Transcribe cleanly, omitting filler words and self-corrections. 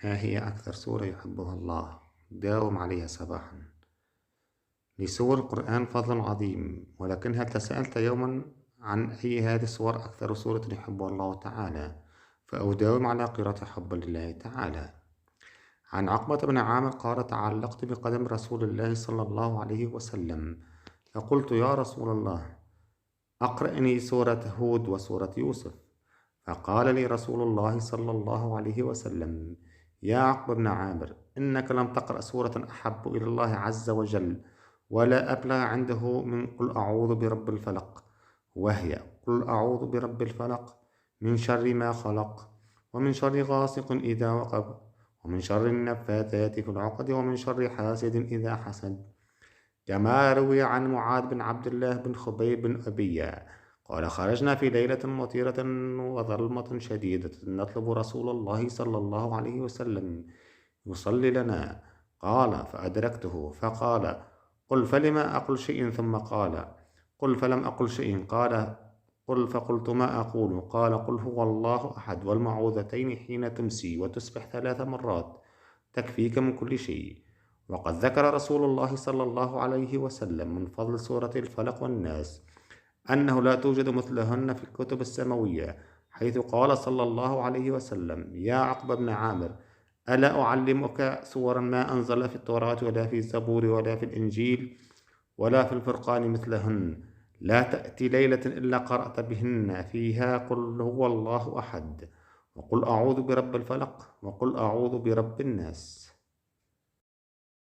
ما هي أكثر سورة يحبها الله؟ داوم عليها صباحا. لسور القرآن فضل عظيم، ولكن هل تساءلت يوما عن أي هذه السور أكثر سورة يحبها الله تعالى؟ فأداوم على قراءة حبا لله تعالى. عن عقبة بن عامر قال: تعلقت بقدم رسول الله صلى الله عليه وسلم، فقلت: يا رسول الله، أقرأني سورة هود وسورة يوسف. فقال لي رسول الله صلى الله عليه وسلم: يا عقبة بن عامر، إنك لم تقرأ سورة أحب إلى الله عز وجل ولا أبلغ عنده من قل أعوذ برب الفلق، وهي: قل أعوذ برب الفلق من شر ما خلق، ومن شر غاسق إذا وقب، ومن شر النفاثات في العقد، ومن شر حاسد إذا حسد. كما روي عن معاذ بن عبد الله بن خبيب بن أبي قال: خرجنا في ليلة مطيرة وظلمة شديدة نطلب رسول الله صلى الله عليه وسلم يصلي لنا. قال: فأدركته فقال: قل فلما أقل شيء؟ ثم قال: قل فلم أقل شيء. قال: قل فقلت: ما أقول؟ قال: قل هو الله أحد والمعوذتين حين تمسي وتصبح 3 مرات تكفيك من كل شيء. وقد ذكر رسول الله صلى الله عليه وسلم من فضل سورة الفلق والناس أنه لا توجد مثلهن في الكتب السماوية، حيث قال صلى الله عليه وسلم: يا عقبة بن عامر، ألا أعلمك سورا ما أنزل في التوراة ولا في الزبور ولا في الإنجيل ولا في الفرقان مثلهن، لا تأتي ليلة إلا قرأت بهن فيها قل هو الله أحد، وقل أعوذ برب الفلق، وقل أعوذ برب الناس.